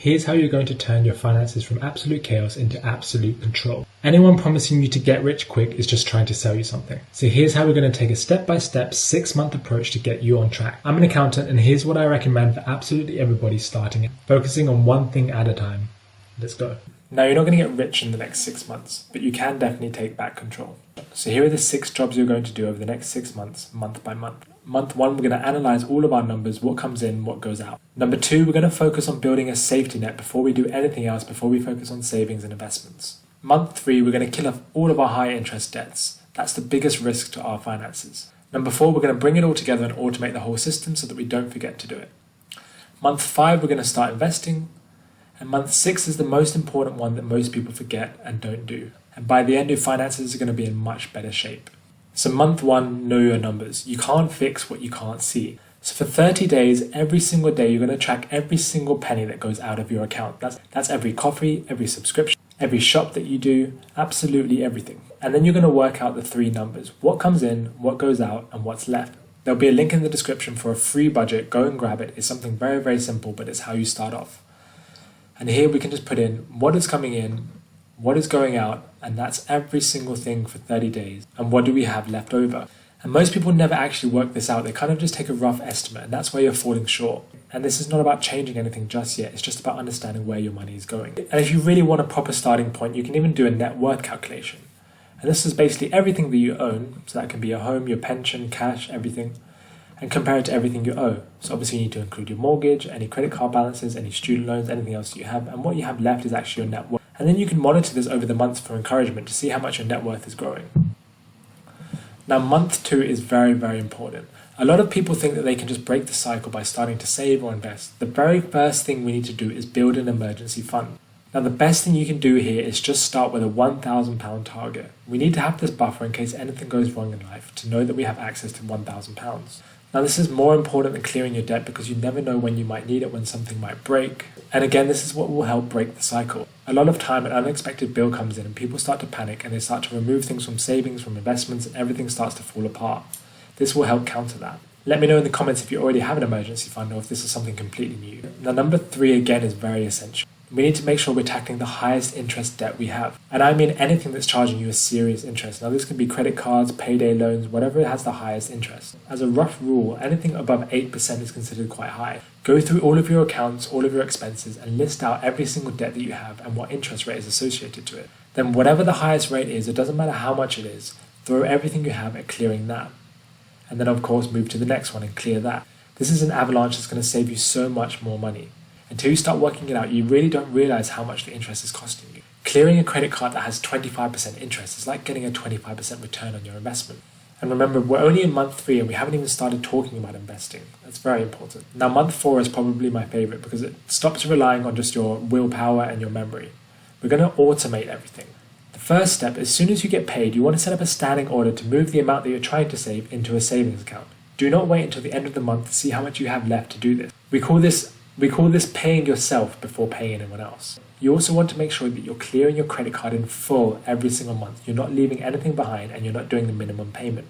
Here's how you're going to turn your finances from absolute chaos into absolute control. Anyone promising you to get rich quick is just trying to sell you something. So here's how we're going to take a step-by-step 6-month approach to get you on track. I'm an accountant, and here's what I recommend for absolutely everybody starting, focusing on one thing at a time. Let's go. Now, you're not going to get rich in the next 6 months, but you can definitely take back control. So here are the 6 jobs you're going to do over the next 6 months, month by month. Month 1, we're going to analyze all of our numbers, what comes in, what goes out. Number 2, we're going to focus on building a safety net before we do anything else, before we focus on savings and investments. Month 3, we're going to kill off all of our high interest debts. That's the biggest risk to our finances. Number 4, we're going to bring it all together and automate the whole system so that we don't forget to do it. Month 5, we're going to start investing. And month 6 is the most important one that most people forget and don't do. And by the end, your finances are going to be in much better shape. So month 1, know your numbers. You can't fix what you can't see. So for 30 days, every single day, you're going to track every single penny that goes out of your account. That's every coffee, every subscription, every shop that you do, absolutely everything. And then you're going to work out the 3 numbers: what comes in, what goes out, and what's left. There'll be a link in the description for a free budget. Go and grab it. It's something very, very simple, but it's how you start off. And here we can just put in what is coming in, what is going out, and that's every single thing for 30 days. And what do we have left over? And most people never actually work this out. They kind of just take a rough estimate, and that's where you're falling short. And this is not about changing anything just yet. It's just about understanding where your money is going. And if you really want a proper starting point, you can even do a net worth calculation. And this is basically everything that you own. So that can be your home, your pension, cash, everything, and compare it to everything you owe. So obviously you need to include your mortgage, any credit card balances, any student loans, anything else you have. And what you have left is actually your net worth. And then you can monitor this over the months for encouragement to see how much your net worth is growing. Now, month 2 is very, very important. A lot of people think that they can just break the cycle by starting to save or invest. The very first thing we need to do is build an emergency fund. Now, the best thing you can do here is just start with a £1,000 target. We need to have this buffer in case anything goes wrong in life to know that we have access to £1,000. Now, this is more important than clearing your debt because you never know when you might need it, when something might break. And again, this is what will help break the cycle. A lot of time an unexpected bill comes in and people start to panic and they start to remove things from savings, from investments, and everything starts to fall apart. This will help counter that. Let me know in the comments if you already have an emergency fund or if this is something completely new. Now, number 3 again is very essential. We need to make sure we're tackling the highest interest debt we have. And I mean anything that's charging you a serious interest. Now, this can be credit cards, payday loans, whatever has the highest interest. As a rough rule, anything above 8% is considered quite high. Go through all of your accounts, all of your expenses, and list out every single debt that you have and what interest rate is associated to it. Then whatever the highest rate is, it doesn't matter how much it is, throw everything you have at clearing that. And then of course move to the next one and clear that. This is an avalanche that's going to save you so much more money. Until you start working it out, you really don't realize how much the interest is costing you. Clearing a credit card that has 25% interest is like getting a 25% return on your investment. And remember, we're only in month 3 and we haven't even started talking about investing. That's very important. Now, month 4 is probably my favorite because it stops relying on just your willpower and your memory. We're going to automate everything. The first step, as soon as you get paid, you want to set up a standing order to move the amount that you're trying to save into a savings account. Do not wait until the end of the month to see how much you have left to do this. We call this paying yourself before paying anyone else. You also want to make sure that you're clearing your credit card in full every single month. You're not leaving anything behind and you're not doing the minimum payment.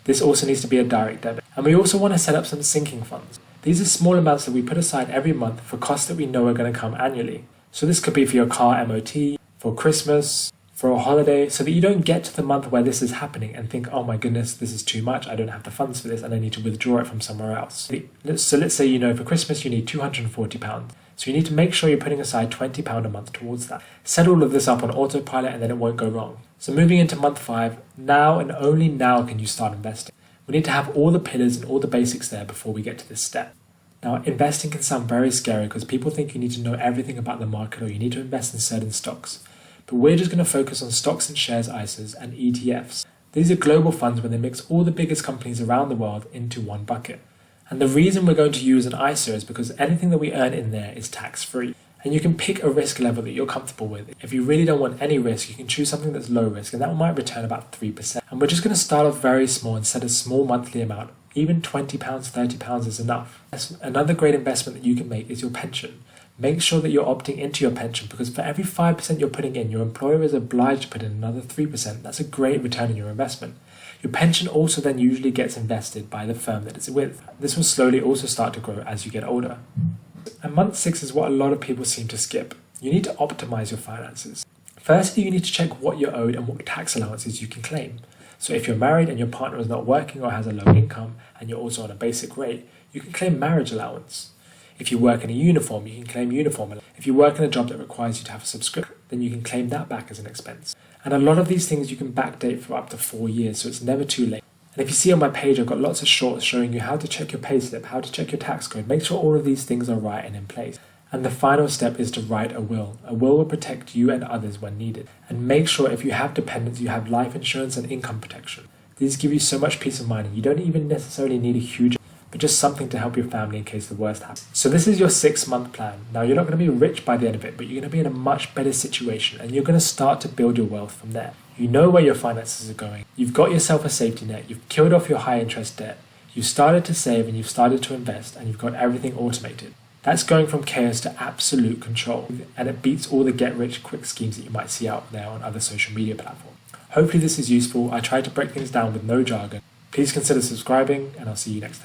This also needs to be a direct debit. And we also want to set up some sinking funds. These are small amounts that we put aside every month for costs that we know are going to come annually. So this could be for your car MOT, for Christmas, for a holiday, so that you don't get to the month where this is happening and think, oh my goodness, this is too much, I don't have the funds for this and I need to withdraw it from somewhere else. So let's say, for Christmas you need £240. So you need to make sure you're putting aside £20 a month towards that. Set all of this up on autopilot and then it won't go wrong. So moving into month 5, now and only now can you start investing. We need to have all the pillars and all the basics there before we get to this step. Now, investing can sound very scary because people think you need to know everything about the market or you need to invest in certain stocks. But we're just going to focus on stocks and shares ISAs and ETFs. These are global funds where they mix all the biggest companies around the world into one bucket. And the reason we're going to use an ISA is because anything that we earn in there is tax-free. And you can pick a risk level that you're comfortable with. If you really don't want any risk, you can choose something that's low risk and that might return about 3%. And we're just going to start off very small and set a small monthly amount. Even £20, £30 is enough. Another great investment that you can make is your pension. Make sure that you're opting into your pension because for every 5% you're putting in, your employer is obliged to put in another 3%. That's a great return on your investment. Your pension also then usually gets invested by the firm that it's with. This will slowly also start to grow as you get older. And month 6 is what a lot of people seem to skip. You need to optimize your finances. Firstly, you need to check what you're owed and what tax allowances you can claim. So if you're married and your partner is not working or has a low income and you're also on a basic rate, you can claim marriage allowance. If you work in a uniform, you can claim uniform allowance. If you work in a job that requires you to have a subscription, then you can claim that back as an expense. And a lot of these things you can backdate for up to 4 years, so it's never too late. And if you see on my page, I've got lots of shorts showing you how to check your payslip, how to check your tax code, make sure all of these things are right and in place. And the final step is to write a will. A will will protect you and others when needed. And make sure if you have dependents, you have life insurance and income protection. These give you so much peace of mind, and you don't even necessarily need a huge, but just something to help your family in case the worst happens. So this is your 6-month plan. Now you're not going to be rich by the end of it, but you're going to be in a much better situation, and you're going to start to build your wealth from there. You know where your finances are going. You've got yourself a safety net. You've killed off your high interest debt. You've started to save and you've started to invest, and you've got everything automated. That's going from chaos to absolute control, and it beats all the get-rich-quick schemes that you might see out there on other social media platforms. Hopefully this is useful. I try to break things down with no jargon. Please consider subscribing, and I'll see you next time.